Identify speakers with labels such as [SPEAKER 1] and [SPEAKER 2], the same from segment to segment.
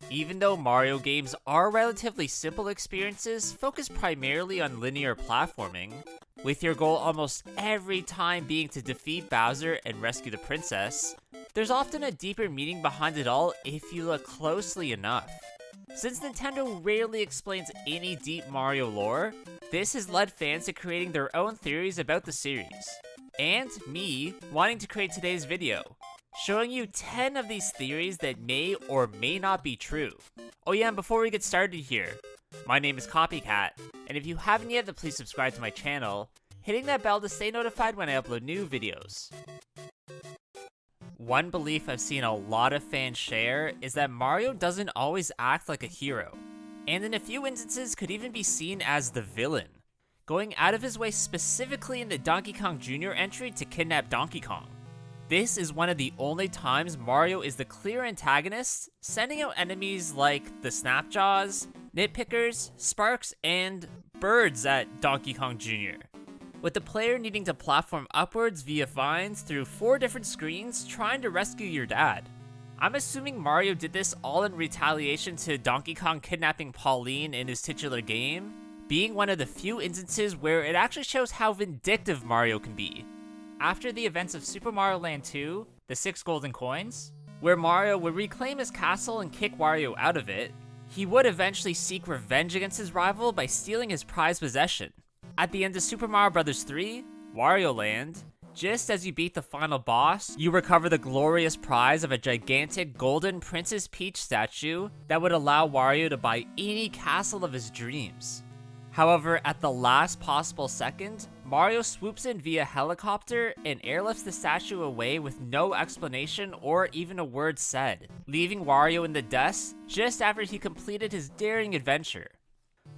[SPEAKER 1] Even though Mario games are relatively simple experiences focused primarily on linear platforming, with your goal almost every time being to defeat Bowser and rescue the princess, there's often a deeper meaning behind it all if you look closely enough. Since Nintendo rarely explains any deep Mario lore, this has led fans to creating their own theories about the series. And me wanting to create today's video, showing you 10 of these theories that may or may not be true. Oh yeah, and before we get started here, my name is Copycat, and if you haven't yet, then please subscribe to my channel, hitting that bell to stay notified when I upload new videos. One belief I've seen a lot of fans share is that Mario doesn't always act like a hero, and in a few instances could even be seen as the villain, going out of his way specifically in the Donkey Kong Jr. entry to kidnap Donkey Kong. This is one of the only times Mario is the clear antagonist, sending out enemies like the Snapjaws, Nitpickers, Sparks, and Birds at Donkey Kong Jr., with the player needing to platform upwards via vines through 4 different screens trying to rescue your dad. I'm assuming Mario did this all in retaliation to Donkey Kong kidnapping Pauline in his titular game, being one of the few instances where it actually shows how vindictive Mario can be. After the events of Super Mario Land 2, the 6 golden coins, where Mario would reclaim his castle and kick Wario out of it, he would eventually seek revenge against his rival by stealing his prized possession. At the end of Super Mario Bros. 3, Wario Land, just as you beat the final boss, you recover the glorious prize of a gigantic golden Princess Peach statue that would allow Wario to buy any castle of his dreams. However, at the last possible second, Mario swoops in via helicopter and airlifts the statue away with no explanation or even a word said, leaving Wario in the dust just after he completed his daring adventure.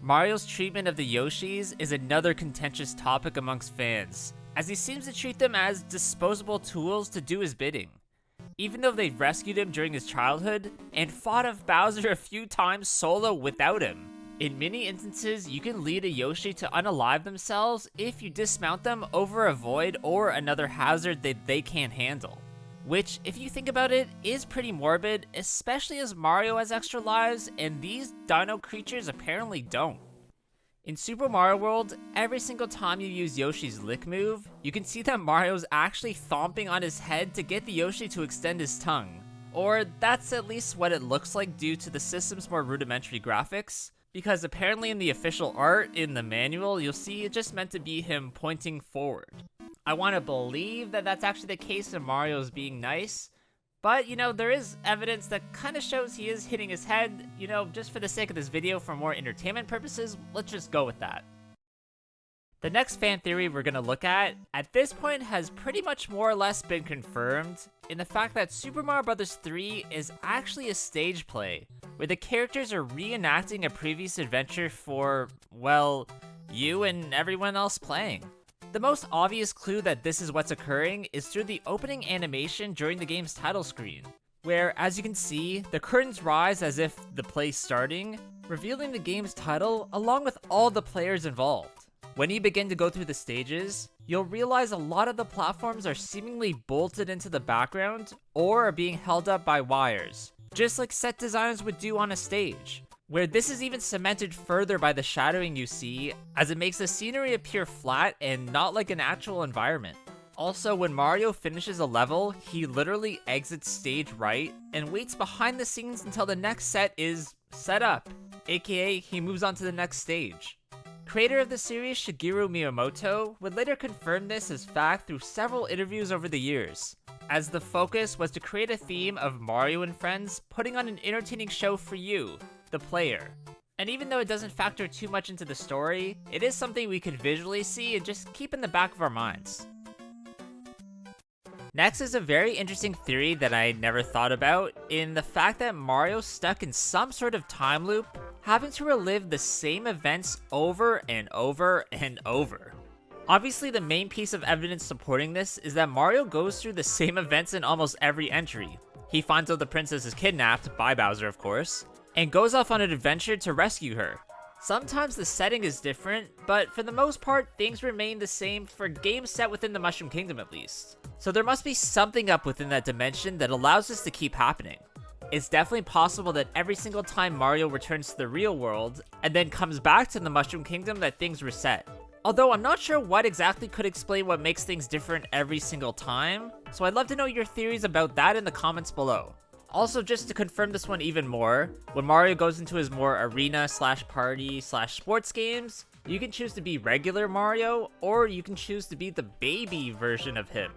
[SPEAKER 1] Mario's treatment of the Yoshis is another contentious topic amongst fans, as he seems to treat them as disposable tools to do his bidding. Even though they rescued him during his childhood and fought off Bowser a few times solo without him. In many instances, you can lead a Yoshi to unalive themselves if you dismount them over a void or another hazard that they can't handle. Which, if you think about it, is pretty morbid, especially as Mario has extra lives and these dino creatures apparently don't. In Super Mario World, every single time you use Yoshi's lick move, you can see that Mario's actually thomping on his head to get the Yoshi to extend his tongue. Or that's at least what it looks like due to the system's more rudimentary graphics. Because apparently in the official art, in the manual, you'll see it just meant to be him pointing forward. I want to believe that that's actually the case of Mario's being nice, but there is evidence that kind of shows he is hitting his head. Just for the sake of this video, for more entertainment purposes, let's just go with that. The next fan theory we're going to look at this point has pretty much more or less been confirmed in the fact that Super Mario Bros. 3 is actually a stage play, where the characters are reenacting a previous adventure for, well, you and everyone else playing. The most obvious clue that this is what's occurring is through the opening animation during the game's title screen, where, as you can see, the curtains rise as if the play's starting, revealing the game's title along with all the players involved. When you begin to go through the stages, you'll realize a lot of the platforms are seemingly bolted into the background or are being held up by wires, just like set designers would do on a stage, where this is even cemented further by the shadowing you see, as it makes the scenery appear flat and not like an actual environment. Also, when Mario finishes a level, he literally exits stage right and waits behind the scenes until the next set is set up, aka he moves on to the next stage. Creator of the series, Shigeru Miyamoto, would later confirm this as fact through several interviews over the years, as the focus was to create a theme of Mario and friends putting on an entertaining show for you, the player. And even though it doesn't factor too much into the story, it is something we could visually see and just keep in the back of our minds. Next is a very interesting theory that I never thought about, in the fact that Mario's stuck in some sort of time loop, having to relive the same events over and over and over. Obviously, the main piece of evidence supporting this is that Mario goes through the same events in almost every entry. He finds out the princess is kidnapped, by Bowser of course, and goes off on an adventure to rescue her. Sometimes the setting is different, but for the most part, things remain the same for games set within the Mushroom Kingdom at least. So there must be something up within that dimension that allows this to keep happening. It's definitely possible that every single time Mario returns to the real world, and then comes back to the Mushroom Kingdom, that things reset. Although I'm not sure what exactly could explain what makes things different every single time, so I'd love to know your theories about that in the comments below. Also, just to confirm this one even more, when Mario goes into his more arena/party/sports games, you can choose to be regular Mario, or you can choose to be the baby version of him.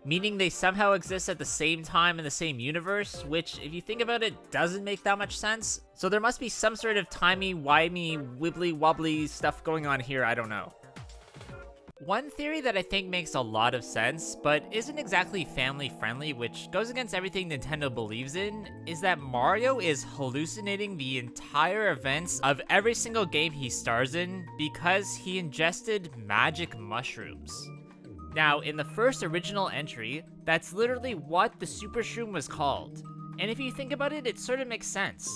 [SPEAKER 1] Meaning they somehow exist at the same time in the same universe, which, if you think about it, doesn't make that much sense. So there must be some sort of timey-wimey, wibbly-wobbly stuff going on here, I don't know. One theory that I think makes a lot of sense, but isn't exactly family-friendly, which goes against everything Nintendo believes in, is that Mario is hallucinating the entire events of every single game he stars in because he ingested magic mushrooms. Now, in the first original entry, that's literally what the Super Shroom was called. And if you think about it, it sort of makes sense.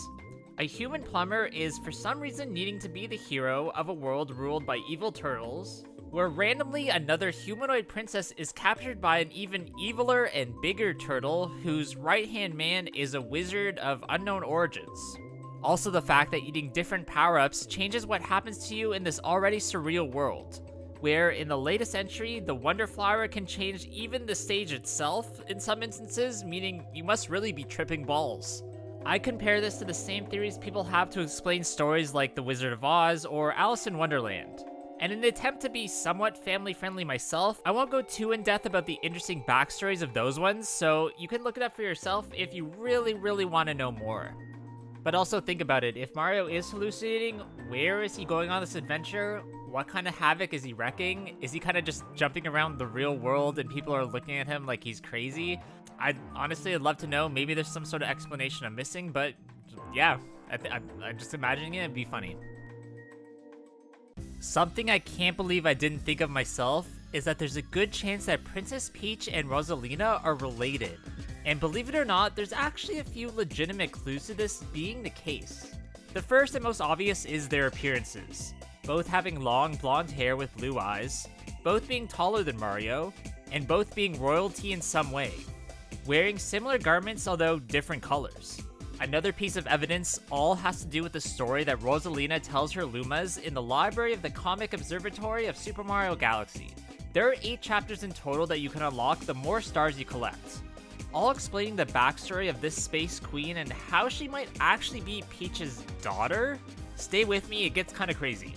[SPEAKER 1] A human plumber is for some reason needing to be the hero of a world ruled by evil turtles, where randomly another humanoid princess is captured by an even eviler and bigger turtle whose right-hand man is a wizard of unknown origins. Also, the fact that eating different power-ups changes what happens to you in this already surreal world, where in the latest entry, the Wonder Flower can change even the stage itself in some instances, meaning you must really be tripping balls. I compare this to the same theories people have to explain stories like The Wizard of Oz or Alice in Wonderland. And in an attempt to be somewhat family-friendly myself, I won't go too in-depth about the interesting backstories of those ones, so you can look it up for yourself if you really want to know more. But also think about it, if Mario is hallucinating, where is he going on this adventure? What kind of havoc is he wrecking? Is he kind of just jumping around the real world and people are looking at him like he's crazy? I'd love to know. Maybe there's some sort of explanation I'm missing, but yeah, I'm just imagining it. It'd be funny. Something I can't believe I didn't think of myself is that there's a good chance that Princess Peach and Roselina are related. And believe it or not, there's actually a few legitimate clues to this being the case. The first and most obvious is their appearances. Both having long blonde hair with blue eyes, both being taller than Mario, and both being royalty in some way. Wearing similar garments although different colors. Another piece of evidence all has to do with the story that Roselina tells her Lumas in the library of the Comic Observatory of Super Mario Galaxy. There are 8 chapters in total that you can unlock the more stars you collect, all explaining the backstory of this space queen and how she might actually be Peach's daughter. Stay with me, it gets kinda crazy.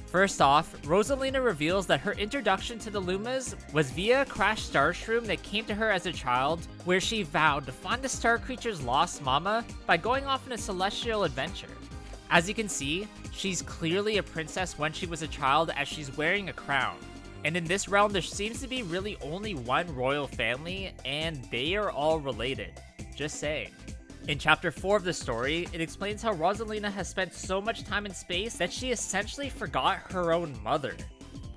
[SPEAKER 1] First off, Roselina reveals that her introduction to the Lumas was via a crashed star shroom that came to her as a child, where she vowed to find the star creature's lost mama by going off on a celestial adventure. As you can see, she's clearly a princess when she was a child as she's wearing a crown. And in this realm, there seems to be really only one royal family, and they are all related. Just saying. In Chapter 4 of the story, it explains how Roselina has spent so much time in space that she essentially forgot her own mother.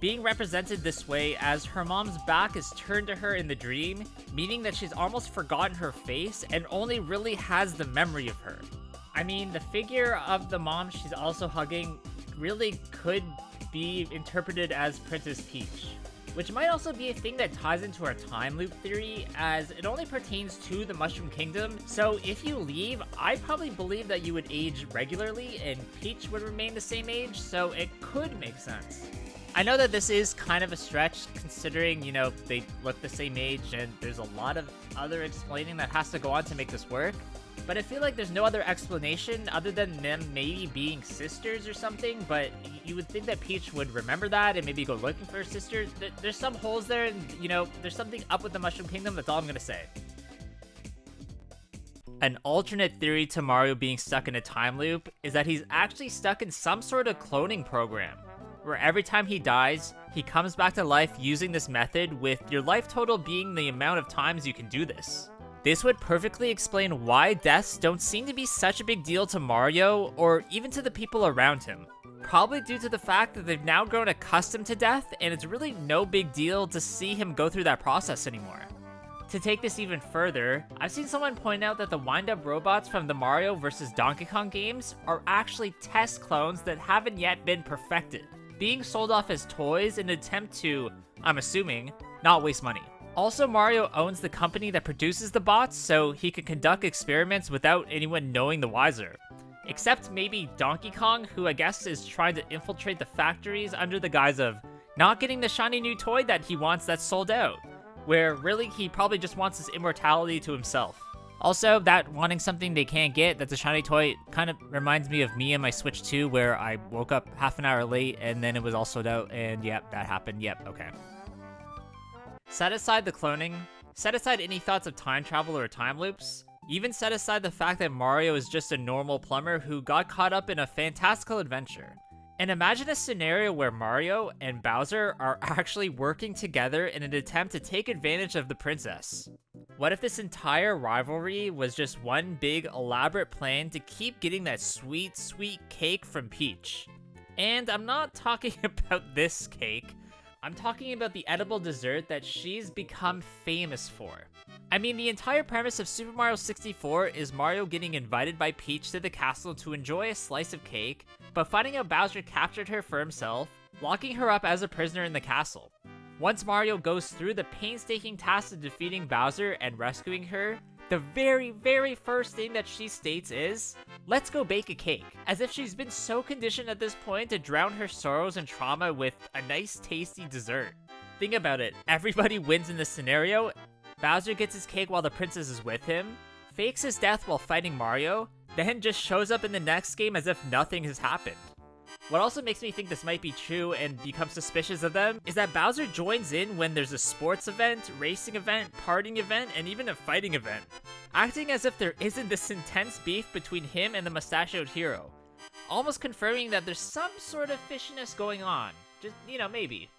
[SPEAKER 1] Being represented this way as her mom's back is turned to her in the dream, meaning that she's almost forgotten her face and only really has the memory of her. I mean, the figure of the mom she's also hugging really could be interpreted as Princess Peach, which might also be a thing that ties into our time loop theory, as it only pertains to the Mushroom Kingdom. So if you leave, I probably believe that you would age regularly and Peach would remain the same age, so it could make sense. I know that this is kind of a stretch considering, you know, they look the same age and there's a lot of other explaining that has to go on to make this work. But I feel like there's no other explanation other than them maybe being sisters or something, but you would think that Peach would remember that and maybe go looking for her sister. There's some holes there and, you know, there's something up with the Mushroom Kingdom, that's all I'm gonna say. An alternate theory to Mario being stuck in a time loop is that he's actually stuck in some sort of cloning program, where every time he dies, he comes back to life using this method, with your life total being the amount of times you can do this. This would perfectly explain why deaths don't seem to be such a big deal to Mario, or even to the people around him. Probably due to the fact that they've now grown accustomed to death, and it's really no big deal to see him go through that process anymore. To take this even further, I've seen someone point out that the wind-up robots from the Mario vs. Donkey Kong games are actually test clones that haven't yet been perfected, being sold off as toys in an attempt to, I'm assuming, not waste money. Also, Mario owns the company that produces the bots, so he can conduct experiments without anyone knowing the wiser. Except maybe Donkey Kong, who I guess is trying to infiltrate the factories under the guise of not getting the shiny new toy that he wants that's sold out, where really he probably just wants his immortality to himself. Also, that wanting something they can't get that's a shiny toy kind of reminds me of me and my Switch 2, where I woke up half an hour late and then it was all sold out, and yep, that happened. Yep, okay. Set aside the cloning, set aside any thoughts of time travel or time loops, even set aside the fact that Mario is just a normal plumber who got caught up in a fantastical adventure. And imagine a scenario where Mario and Bowser are actually working together in an attempt to take advantage of the princess. What if this entire rivalry was just one big elaborate plan to keep getting that sweet, sweet cake from Peach? And I'm not talking about this cake. I'm talking about the edible dessert that she's become famous for. I mean, the entire premise of Super Mario 64 is Mario getting invited by Peach to the castle to enjoy a slice of cake, but finding out Bowser captured her for himself, locking her up as a prisoner in the castle. Once Mario goes through the painstaking task of defeating Bowser and rescuing her, the very, very first thing that she states is, "Let's go bake a cake," as if she's been so conditioned at this point to drown her sorrows and trauma with a nice tasty dessert. Think about it, everybody wins in this scenario. Bowser gets his cake while the princess is with him, fakes his death while fighting Mario, then just shows up in the next game as if nothing has happened. What also makes me think this might be true and become suspicious of them is that Bowser joins in when there's a sports event, racing event, partying event, and even a fighting event, acting as if there isn't this intense beef between him and the mustachioed hero, almost confirming that there's some sort of fishiness going on. Just, maybe.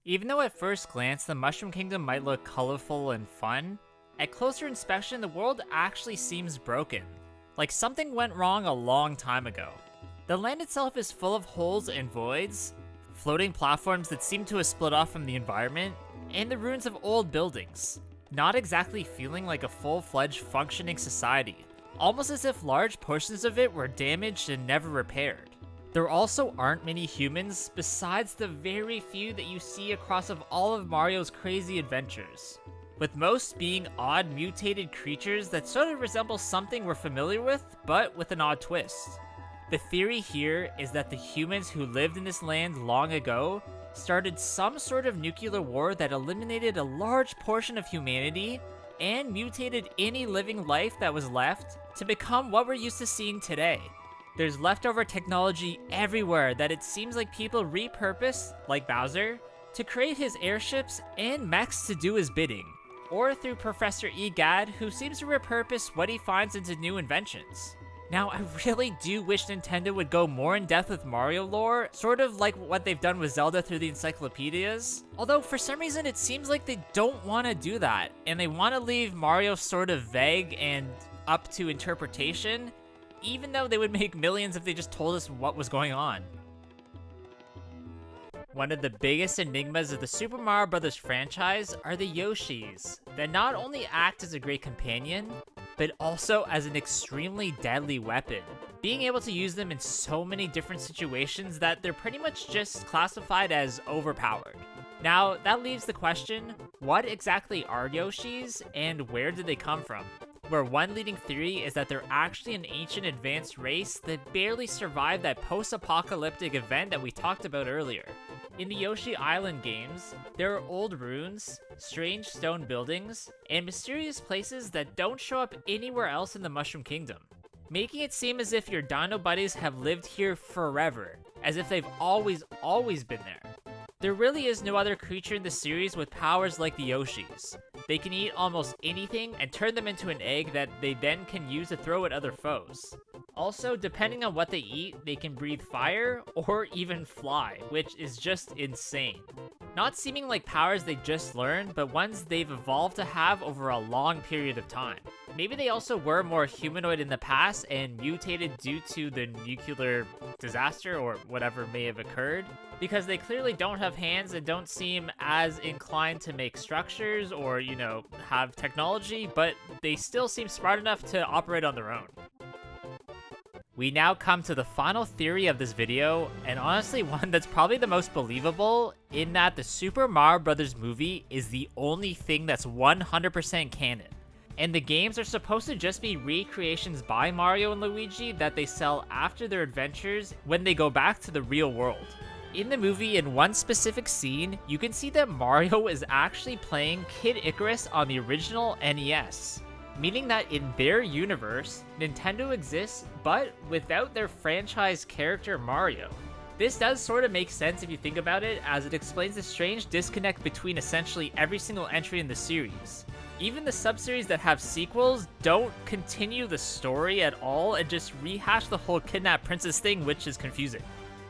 [SPEAKER 1] Even though at first glance the Mushroom Kingdom might look colorful and fun, at closer inspection the world actually seems broken, like something went wrong a long time ago. The land itself is full of holes and voids, floating platforms that seem to have split off from the environment, and the ruins of old buildings, not exactly feeling like a full-fledged functioning society, almost as if large portions of it were damaged and never repaired. There also aren't many humans besides the very few that you see across of all of Mario's crazy adventures, with most being odd mutated creatures that sort of resemble something we're familiar with, but with an odd twist. The theory here is that the humans who lived in this land long ago started some sort of nuclear war that eliminated a large portion of humanity and mutated any living life that was left to become what we're used to seeing today. There's leftover technology everywhere that it seems like people repurpose, like Bowser, to create his airships and mechs to do his bidding, or through Professor Egad, who seems to repurpose what he finds into new inventions. Now, I really do wish Nintendo would go more in depth with Mario lore, sort of like what they've done with Zelda through the encyclopedias. Although, for some reason, it seems like they don't want to do that, and they want to leave Mario sort of vague and up to interpretation, even though they would make millions if they just told us what was going on. One of the biggest enigmas of the Super Mario Bros. Franchise are the Yoshis, that not only act as a great companion, but also as an extremely deadly weapon, being able to use them in so many different situations that they're pretty much just classified as overpowered. Now, that leaves the question, what exactly are Yoshis, and where did they come from? Where one leading theory is that they're actually an ancient advanced race that barely survived that post-apocalyptic event that we talked about earlier. In the Yoshi Island games, there are old ruins, strange stone buildings, and mysterious places that don't show up anywhere else in the Mushroom Kingdom, making it seem as if your dino buddies have lived here forever, as if they've always been there. There really is no other creature in the series with powers like the Yoshis. They can eat almost anything and turn them into an egg that they then can use to throw at other foes. Also, depending on what they eat, they can breathe fire or even fly, which is just insane. Not seeming like powers they just learned, but ones they've evolved to have over a long period of time. Maybe they also were more humanoid in the past and mutated due to the nuclear disaster or whatever may have occurred, because they clearly don't have hands and don't seem as inclined to make structures or, have technology, but they still seem smart enough to operate on their own. We now come to the final theory of this video, and honestly one that's probably the most believable, in that the Super Mario Bros. Movie is the only thing that's 100% canon. And the games are supposed to just be recreations by Mario and Luigi that they sell after their adventures when they go back to the real world. In the movie, in one specific scene, you can see that Mario is actually playing Kid Icarus on the original NES. Meaning that in their universe, Nintendo exists, but without their franchise character Mario. This does sort of make sense if you think about it, as it explains the strange disconnect between essentially every single entry in the series. Even the sub-series that have sequels don't continue the story at all and just rehash the whole kidnapped princess thing, which is confusing.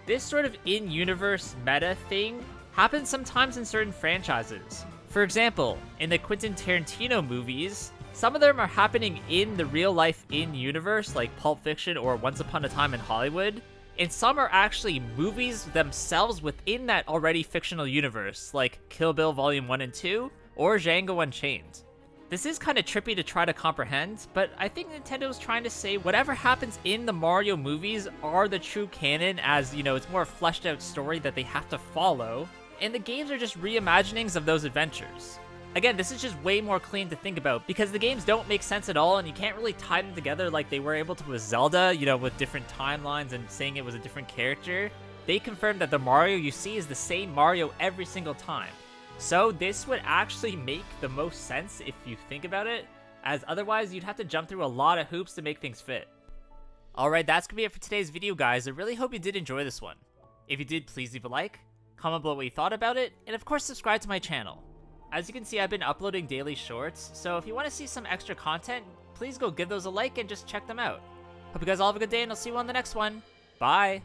[SPEAKER 1] This sort of in-universe meta thing happens sometimes in certain franchises. For example, in the Quentin Tarantino movies, some of them are happening in the real life in-universe, like Pulp Fiction or Once Upon a Time in Hollywood, and some are actually movies themselves within that already fictional universe, like Kill Bill Volume 1 and 2, or Django Unchained. This is kind of trippy to try to comprehend, but I think Nintendo's trying to say whatever happens in the Mario movies are the true canon, as, you know, it's more a fleshed out story that they have to follow, and the games are just reimaginings of those adventures. Again, this is just way more clean to think about, because the games don't make sense at all, and you can't really tie them together like they were able to with Zelda, you know, with different timelines and saying it was a different character. They confirmed that the Mario you see is the same Mario every single time. So this would actually make the most sense if you think about it, as otherwise you'd have to jump through a lot of hoops to make things fit. Alright, that's gonna be it for today's video, guys. I really hope you did enjoy this one. If you did, please leave a like, comment below what you thought about it, and of course subscribe to my channel. As you can see, I've been uploading daily shorts, so if you want to see some extra content, please go give those a like and just check them out. Hope you guys all have a good day, and I'll see you on the next one. Bye!